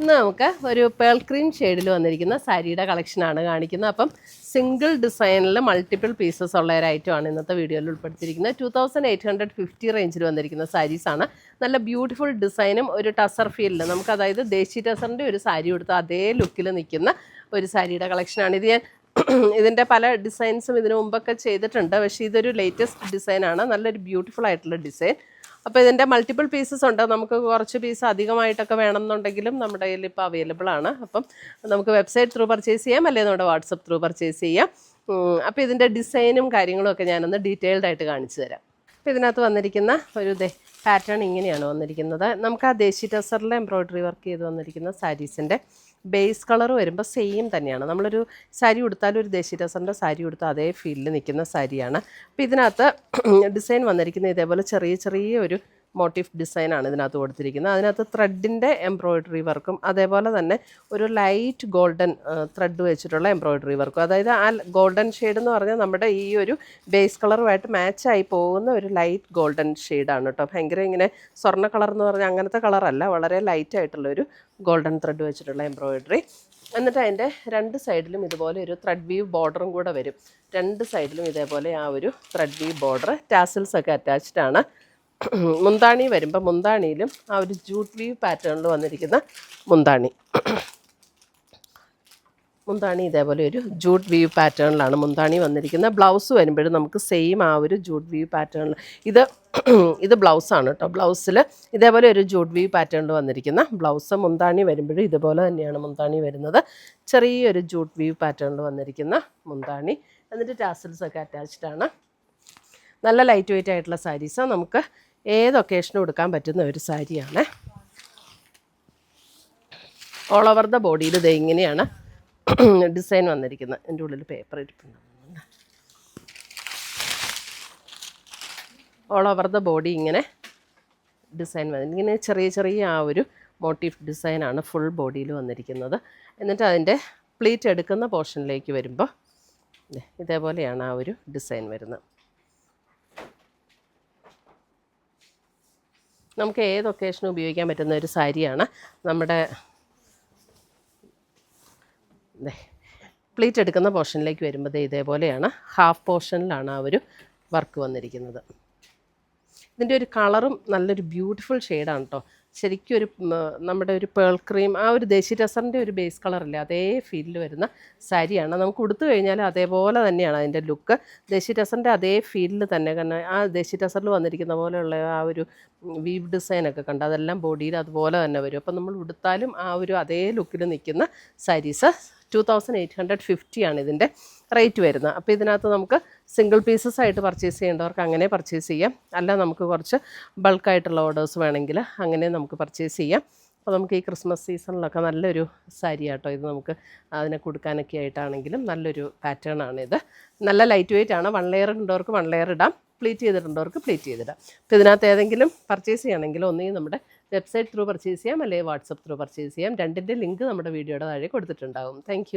ഇന്ന് നമുക്ക് ഒരു പേൾ ക്രീം ഷെയ്ഡിൽ വന്നിരിക്കുന്ന സാരിയുടെ കളക്ഷനാണ് കാണിക്കുന്നത്. അപ്പം സിംഗിൾ ഡിസൈനിൽ മൾട്ടിപ്പിൾ പീസസ് ഉള്ള ഒരു ഐറ്റമാണ് ഇന്നത്തെ വീഡിയോയിൽ ഉൾപ്പെടുത്തിയിരിക്കുന്നത്. 2850 റേഞ്ചിൽ വന്നിരിക്കുന്ന സാരീസാണ്. നല്ല ബ്യൂട്ടിഫുൾ ഡിസൈനും ഒരു ടസർ ഫീലിൽ നമുക്ക്, അതായത് ദേശി ടസറിൻ്റെ ഒരു സാരി കൊടുത്ത അതേ ലുക്കിൽ നിൽക്കുന്ന ഒരു സാരിയുടെ കളക്ഷനാണ് ഇത്. ഞാൻ ഇതിൻ്റെ പല ഡിസൈൻസും ഇതിനു മുമ്പൊക്കെ ചെയ്തിട്ടുണ്ട്, പക്ഷേ ഇതൊരു ലേറ്റസ്റ്റ് ഡിസൈനാണ്. നല്ലൊരു ബ്യൂട്ടിഫുൾ ആയിട്ടുള്ള ഡിസൈൻ. അപ്പോൾ ഇതിൻ്റെ മൾട്ടിപ്പിൾ പീസസ് ഉണ്ട്. നമുക്ക് കുറച്ച് പീസ് അധികമായിട്ടൊക്കെ വേണമെന്നുണ്ടെങ്കിലും നമ്മുടെ കയ്യിൽ ഇപ്പോൾ അവൈലബിൾ ആണ്. അപ്പം നമുക്ക് വെബ്സൈറ്റ് ത്രൂ പർച്ചേസ് ചെയ്യാം, അല്ലെങ്കിൽ നമ്മുടെ വാട്സപ്പ് ത്രൂ പർച്ചേസ് ചെയ്യാം. അപ്പോൾ ഇതിൻ്റെ ഡിസൈനും കാര്യങ്ങളും ഒക്കെ ഞാനൊന്ന് ഡീറ്റെയിൽഡ് ആയിട്ട് കാണിച്ചു തരാം. അപ്പോൾ ഇതിനകത്ത് വന്നിരിക്കുന്ന ഒരു പാറ്റേൺ ഇങ്ങനെയാണ് വന്നിരിക്കുന്നത്. നമുക്ക് ആ ദേശി ടസറിൽ എംബ്രോയ്ഡറി വർക്ക് ചെയ്ത് വന്നിരിക്കുന്ന സാരീസിൻ്റെ ബേസ് കളർ വരുമ്പോൾ സെയിം തന്നെയാണ്. നമ്മളൊരു സാരി ഉടുത്താലും ഒരു ദേശി ടസറിൻ്റെ സാരി ഉടുത്താൽ അതേ ഫീലിൽ നിൽക്കുന്ന സാരിയാണ്. അപ്പോൾ ഇതിനകത്ത് ഡിസൈൻ വന്നിരിക്കുന്നത് ഇതേപോലെ ചെറിയ ചെറിയ ഒരു മോട്ടീഫ് ഡിസൈനാണ് ഇതിനകത്ത് കൊടുത്തിരിക്കുന്നത്. അതിനകത്ത് ത്രെഡിൻ്റെ എംബ്രോയ്ഡറി വർക്കും അതേപോലെ തന്നെ ഒരു ലൈറ്റ് ഗോൾഡൻ ത്രെഡ് വെച്ചിട്ടുള്ള എംബ്രോയ്ഡറി വർക്കും. അതായത് ആ ഗോൾഡൻ ഷെയ്ഡ് എന്ന് പറഞ്ഞാൽ നമ്മുടെ ഈ ഒരു ബേസ് കളറുമായിട്ട് മാച്ചായി പോകുന്ന ഒരു ലൈറ്റ് ഗോൾഡൻ ഷെയ്ഡാണ് കേട്ടോ. ഭയങ്കര ഇങ്ങനെ സ്വർണ്ണ കളർ എന്ന് പറഞ്ഞാൽ അങ്ങനത്തെ കളറല്ല, വളരെ ലൈറ്റ് ആയിട്ടുള്ളൊരു ഗോൾഡൻ ത്രെഡ് വെച്ചിട്ടുള്ള എംബ്രോയ്ഡറി. എന്നിട്ട് അതിൻ്റെ രണ്ട് സൈഡിലും ഇതുപോലെ ഒരു ത്രെഡ് വീവ് ബോർഡറും കൂടെ വരും. രണ്ട് സൈഡിലും ഇതേപോലെ ആ ഒരു ത്രെഡ് വീവ് ബോർഡർ, ടാസിൽസ് ഒക്കെ അറ്റാച്ച്ഡ് ആണ്. മുന്താണി വരുമ്പോൾ മുന്താണിയിലും ആ ഒരു ജൂട്ട് വീവ് പാറ്റേണിൽ വന്നിരിക്കുന്ന മുന്താണി ഇതേപോലെ ഒരു ജൂട്ട് വീവ് പാറ്റേണിലാണ് മുന്താണി വന്നിരിക്കുന്നത്. ബ്ലൗസ് വരുമ്പോഴും നമുക്ക് സെയിം ആ ഒരു ജൂട്ട് വീവ് പാറ്റേണിൽ ഇത് ബ്ലൗസാണ് കേട്ടോ. ബ്ലൗസിൽ ഇതേപോലെ ഒരു ജൂട്ട് വീവ് പാറ്റേണിൽ വന്നിരിക്കുന്ന ബ്ലൗസ്. മുന്താണി വരുമ്പോഴും ഇതുപോലെ തന്നെയാണ് മുന്താണി വരുന്നത്. ചെറിയൊരു ജൂട്ട് വീവ് പാറ്റേണിൽ വന്നിരിക്കുന്ന മുന്താണി. എന്നിട്ട് ടാസൽസ് ഒക്കെ അറ്റാച്ച്ഡ് ആണ്. നല്ല ലൈറ്റ് വെയിറ്റ് ആയിട്ടുള്ള സാരീസാണ്. നമുക്ക് ഏത് ഒക്കേഷനും എടുക്കാൻ പറ്റുന്ന ഒരു സാരിയാണ്. ഓൾ ഓവർ ദ ബോഡിയിൽ ഇത് ഇങ്ങനെയാണ് ഡിസൈൻ വന്നിരിക്കുന്നത്. എൻ്റെ ഉള്ളിൽ പേപ്പർ ഇരിപ്പുണ്ട്. ഓൾ ഓവർ ദ ബോഡി ഇങ്ങനെ ഡിസൈൻ വന്നിരിക്കുന്നത്. ഇങ്ങനെ ചെറിയ ചെറിയ ആ ഒരു മോട്ടീഫ് ഡിസൈനാണ് ഫുൾ ബോഡിയിൽ വന്നിരിക്കുന്നത്. എന്നിട്ട് അതിൻ്റെ പ്ലീറ്റ് എടുക്കുന്ന പോർഷനിലേക്ക് വരുമ്പോൾ ഇതേപോലെയാണ് ആ ഒരു ഡിസൈൻ വരുന്നത്. നമുക്ക് ഏത് ഒക്കേഷനും ഉപയോഗിക്കാൻ പറ്റുന്ന ഒരു സാരിയാണ്. നമ്മുടെ പ്ലീറ്റ് എടുക്കുന്ന പോർഷനിലേക്ക് വരുമ്പോൾ ഇതേപോലെയാണ് ഹാഫ് പോർഷനിലാണ് ആ ഒരു വർക്ക് വന്നിരിക്കുന്നത്. ഇതിൻ്റെ ഒരു കളറും നല്ലൊരു ബ്യൂട്ടിഫുൾ ഷെയ്ഡാണ് കേട്ടോ. ശരിക്കും ഒരു നമ്മുടെ ഒരു പേൾ ക്രീം, ആ ഒരു ദേശി ടസറിൻ്റെ ഒരു ബേസ് കളറില്ലേ, അതേ ഫീലിൽ വരുന്ന സാരിയാണ്. നമുക്ക് ഉടുത്തു കഴിഞ്ഞാൽ അതേപോലെ തന്നെയാണ് അതിൻ്റെ ലുക്ക്. ദേശി ടസറിൻ്റെ അതേ ഫീലിൽ തന്നെ, കാരണം ആ ദേശി ടസറിൽ വന്നിരിക്കുന്ന പോലെയുള്ള ആ ഒരു വീവ് ഡിസൈനൊക്കെ കണ്ട് അതെല്ലാം ബോഡിയിൽ അതുപോലെ തന്നെ വരും. അപ്പം നമ്മൾ ഉടുത്താലും ആ ഒരു അതേ ലുക്കിൽ നിൽക്കുന്ന സാരീസ് 2850 ആണ് ഇതിൻ്റെ റേറ്റ് വരുന്നത്. അപ്പോൾ ഇതിനകത്ത് നമുക്ക് സിംഗിൾ പീസസ് ആയിട്ട് പർച്ചേസ് ചെയ്യേണ്ടവർക്ക് അങ്ങനെ പർച്ചേസ് ചെയ്യാം, അല്ല നമുക്ക് കുറച്ച് ബൾക്കായിട്ടുള്ള ഓർഡേഴ്സ് വേണമെങ്കിൽ അങ്ങനെ നമുക്ക് പർച്ചേസ് ചെയ്യാം. അപ്പോൾ നമുക്ക് ഈ ക്രിസ്മസ് സീസണിലൊക്കെ നല്ലൊരു സാരി ആട്ടോ ഇത്. നമുക്ക് അതിനെ കൊടുക്കാനൊക്കെ ആയിട്ടാണെങ്കിലും നല്ലൊരു പാറ്റേൺ ആണ് ഇത്. നല്ല ലൈറ്റ് വെയിറ്റ് ആണ്. 1 ലെയർ ഉണ്ടവർക്ക് 1 ലെയർ ഇടാം, പ്ലീറ്റ് ചെയ്തിട്ടുണ്ടവർക്ക് പ്ലീറ്റ് ചെയ്തിടാം. അപ്പോൾ ഇതിനകത്ത് ഏതെങ്കിലും പർച്ചേസ് ചെയ്യണമെങ്കിൽ ഒന്നുകിൽ നമ്മുടെ വെബ്സൈറ്റ് ത്രൂ പർച്ചേസ് ചെയ്യാം, അല്ലെങ്കിൽ വാട്സപ്പ് ത്രൂ പർച്ചേസ് ചെയ്യാം. രണ്ടിൻ്റെ ലിങ്ക് നമ്മുടെ വീഡിയോയുടെ താഴെ കൊടുത്തിട്ടുണ്ടാകും. താങ്ക്